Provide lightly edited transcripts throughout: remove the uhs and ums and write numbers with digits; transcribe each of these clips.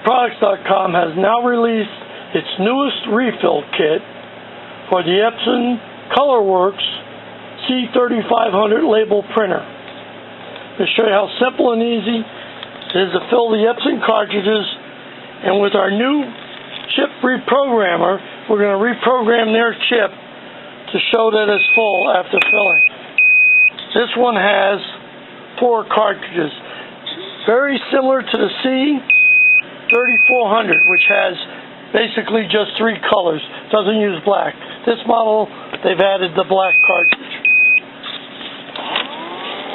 inkproducts.com has now released its newest refill kit for the Epson Colorworks C3500 label printer. To show you how simple and easy it is to fill the Epson cartridges, and with our new chip reprogrammer, we're going to reprogram their chip to show that it's full after filling. This one has 4 cartridges, very similar to the C3400, which has basically just 3 colors, doesn't use black. This model, they've added the black cartridge.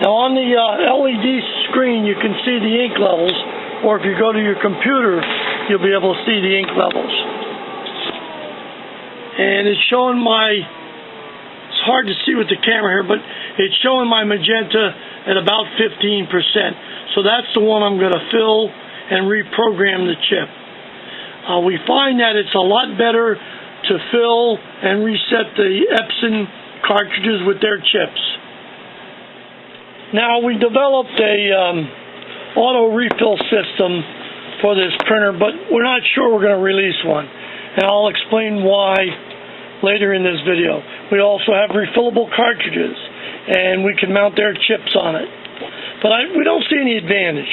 Now on the LED screen you can see the ink levels, or if you go to your computer you'll be able to see the ink levels. And it's showing it's hard to see with the camera here, but it's showing my magenta at about 15%. So that's the one I'm going to fill and reprogram the chip. We find that it's a lot better to fill and reset the Epson cartridges with their chips. Now, we developed a auto refill system for this printer, but we're not sure we're going to release one, and I'll explain why later in this video. We also have refillable cartridges, and we can mount their chips on it, but we don't see any advantage.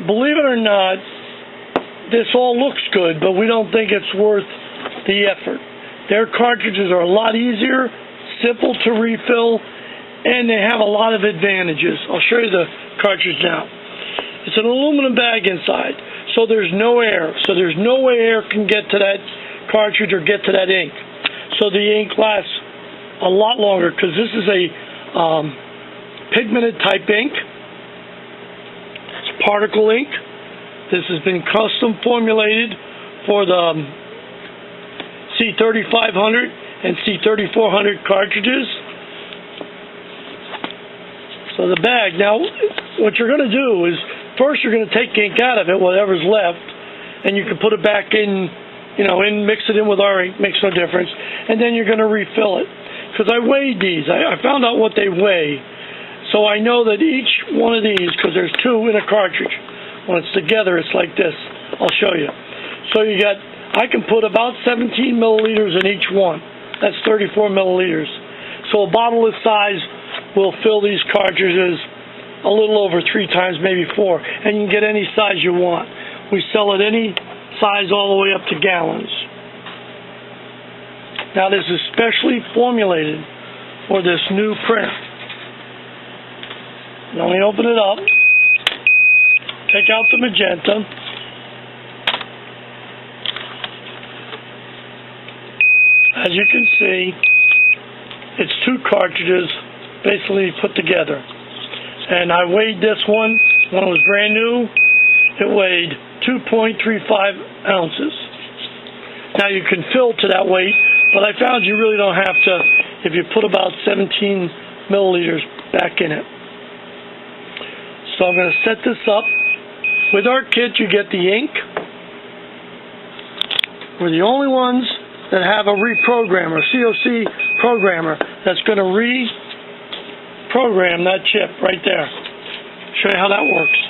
Believe it or not, this all looks good, but we don't think it's worth the effort. Their cartridges are a lot easier, simple to refill, and they have a lot of advantages. I'll show you the cartridge now. It's an aluminum bag inside, so there's no air. So there's no way air can get to that cartridge or get to that ink. So the ink lasts a lot longer because this is a pigmented type ink. It's particle ink. This has been custom formulated for the C3500 and C3400 cartridges. So the bag, now what you're going to do is first you're going to take ink out of it, whatever's left, and you can put it back in, mix it in with our ink, makes no difference, and then you're going to refill it. Because I weighed these, I found out what they weigh, so I know that each one of these, because there's 2 in a cartridge, when it's together it's like this. I'll show you. So I can put about 17 milliliters in each one. That's 34 milliliters. So a bottle this size will fill these cartridges a little over 3 times, maybe 4, and you can get any size you want. We sell it any size all the way up to gallons. Now this is specially formulated for this new printer. Now we open it up, take out the magenta, as you can see it's 2 cartridges basically put together. And I weighed this one when it was brand new. It weighed 2.35 ounces. Now you can fill to that weight, but I found you really don't have to if you put about 17 milliliters back in it. So I'm going to set this up. With our kit you get the ink. We're the only ones that have a reprogrammer, COC programmer, that's going to reprogram that chip right there. Show you how that works.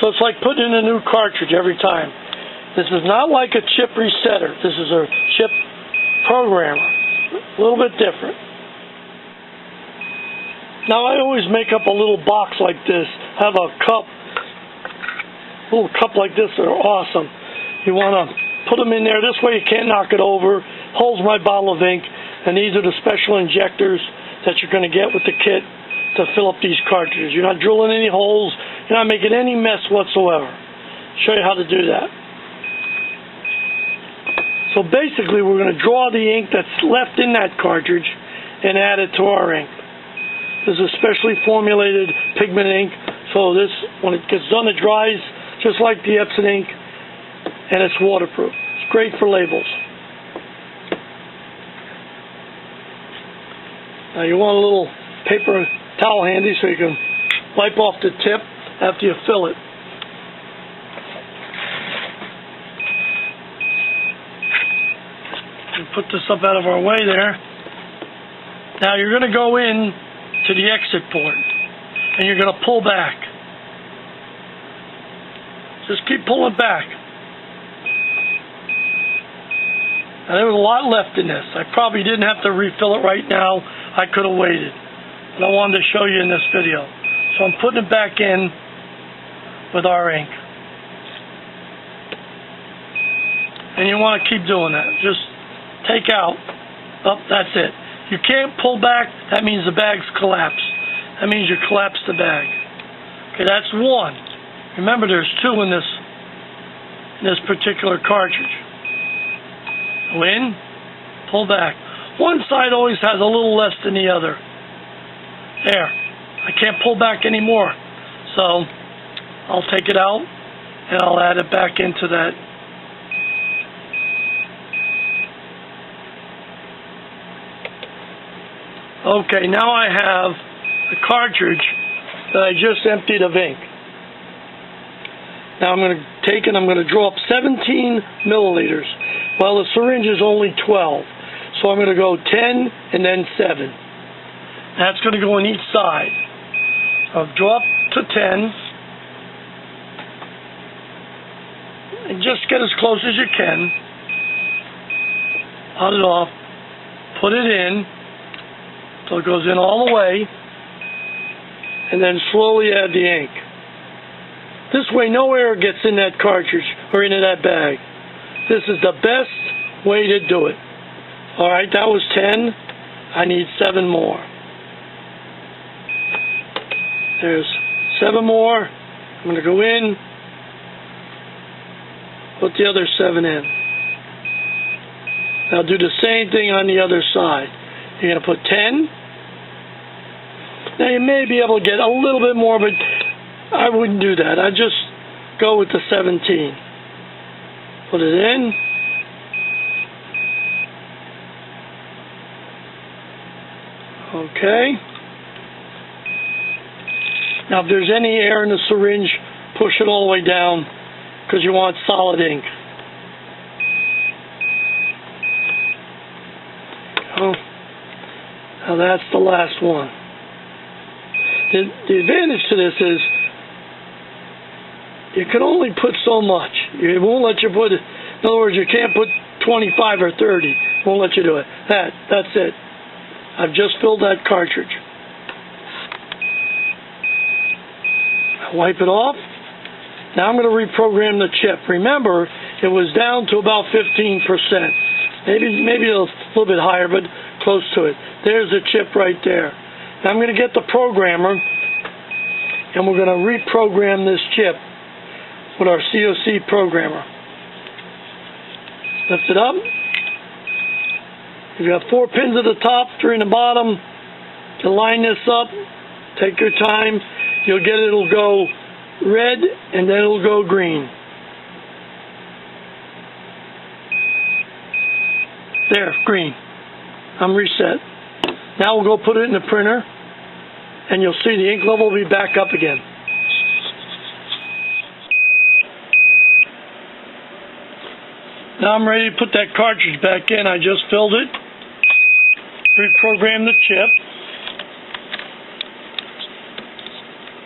So it's like putting in a new cartridge every time. This is not like a chip resetter. This is a chip programmer. A little bit different. Now I always make up a little box like this. Have a little cup like this that are awesome. You want to put them in there. This way you can't knock it over. Holds my bottle of ink. And these are the special injectors that you're going to get with the kit to fill up these cartridges. You're not drilling any holes. You're not making any mess whatsoever. Show you how to do that. So basically we're going to draw the ink that's left in that cartridge and add it to our ink. This is specially formulated pigment ink, so this, when it gets done, it dries just like the Epson ink, and it's waterproof. It's great for labels. Now you want a little paper towel handy so you can wipe off the tip after you fill it. Put this up out of our way there. Now you're going to go in to the exit port and you're going to pull back. Just keep pulling back. Now, there was a lot left in this. I probably didn't have to refill it right now. I could have waited. But I wanted to show you in this video. So I'm putting it back in with our ink. And you want to keep doing that. Just take out. Oh, that's it. You can't pull back. That means the bag's collapsed. That means you collapsed the bag. Okay, that's one. Remember, there's two in this particular cartridge. Go in, pull back. One side always has a little less than the other. There. I can't pull back anymore. So I'll take it out and I'll add it back into that. Okay, now I have the cartridge that I just emptied of ink. Now I'm going to take and I'm going to draw up 17 milliliters. Well, the syringe is only 12. So I'm going to go 10 and then 7. That's going to go on each side. I'll draw up to 10. And just get as close as you can. Cut it off. Put it in. So it goes in all the way. And then slowly add the ink. This way no air gets in that cartridge or into that bag. This is the best way to do it. Alright, that was 10. I need 7 more. There's 7 more. I'm going to go in. Put the other 7 in. Now do the same thing on the other side. You're going to put 10. Now you may be able to get a little bit more, but I wouldn't do that. I'd just go with the 17. Put it in. Okay. Now if there's any air in the syringe, push it all the way down because you want solid ink. Oh, now that's the last one. The advantage to this is you can only put so much. It won't let you put, in other words, you can't put 25 or 30. It won't let you do it. That's it. I've just filled that cartridge. I wipe it off. Now I'm going to reprogram the chip. Remember, it was down to about 15%. Maybe a little bit higher, but close to it. There's the chip right there. Now I'm going to get the programmer, and we're going to reprogram this chip with our COC programmer. Lift it up. You've got 4 pins at the top, 3 in the bottom. To line this up, take your time. You'll get it'll go red, and then it'll go green. There, green. I'm reset. Now we'll go put it in the printer, and you'll see the ink level will be back up again. Now I'm ready to put that cartridge back in. I just filled it. Reprogram the chip.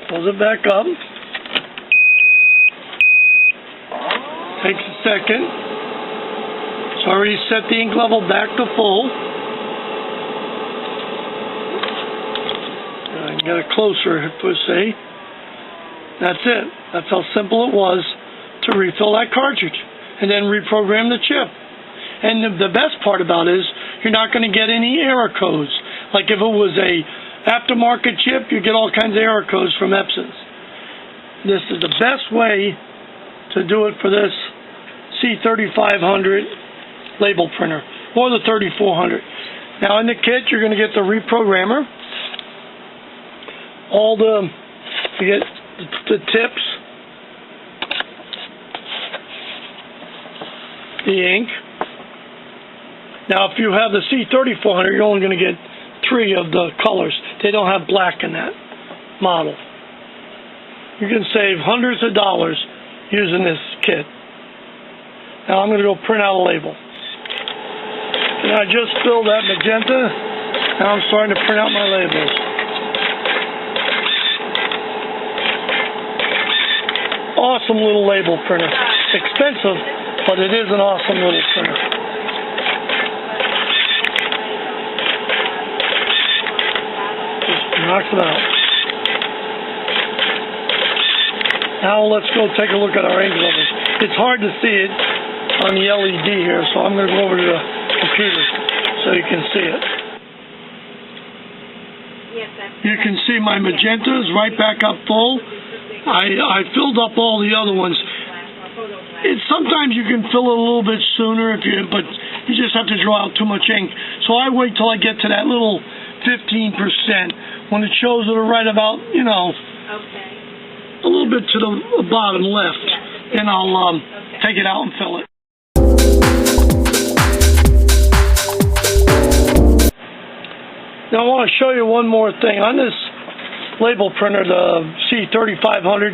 Close it back up. Takes a second. It's already set the ink level back to full. I can get it closer, per se. That's it. That's how simple it was to refill that cartridge and then reprogram the chip. And the best part about it is you're not going to get any error codes. Like if it was a aftermarket chip, you get all kinds of error codes from Epson. This is the best way to do it for this C3500 label printer or the 3400. Now in the kit, you're going to get the reprogrammer. You get the tips, the ink. Now if you have the C3400, you're only going to get 3 of the colors. They don't have black in that model. You can save hundreds of dollars using this kit. Now I'm going to go print out a label. And I just filled that magenta. Now I'm starting to print out my labels. awesome little label printer. Expensive, but it is an awesome little printer. Just knocks it out. Now let's go take a look at our ink levels. It's hard to see it on the LED here, so I'm going to go over to the computer so you can see it. You can see my magenta is right back up full. I filled up all the other ones. Sometimes you can fill it a little bit sooner, but you just have to draw out too much ink. So I wait till I get to that little 15% when it shows it right about, you know, a little bit to the bottom left, and I'll take it out and fill it. Now I want to show you one more thing. On this label printer, the C3500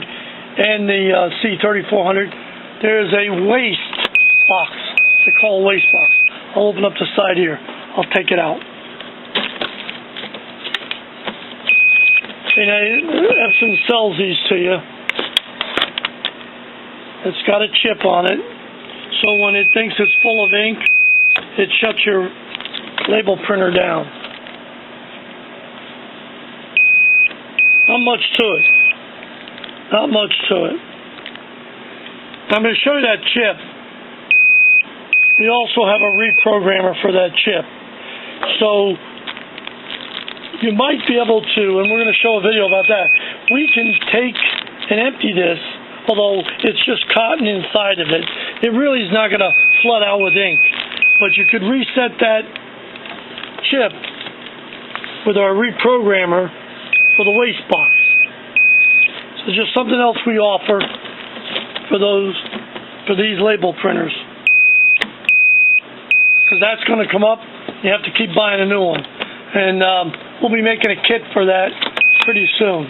and the C3400, there's a waste box. It's called a waste box. I'll open up the side here. I'll take it out. You know, Epson sells these to you. It's got a chip on it, so when it thinks it's full of ink, it shuts your label printer down. Not much to it. Not much to it. I'm going to show you that chip. We also have a reprogrammer for that chip. So you might be able to, and we're going to show a video about that, we can take and empty this, although it's just cotton inside of it. It really is not going to flood out with ink. But you could reset that chip with our reprogrammer for the waste box. So just something else we offer for these label printers. Because that's going to come up, you have to keep buying a new one. And we'll be making a kit for that pretty soon.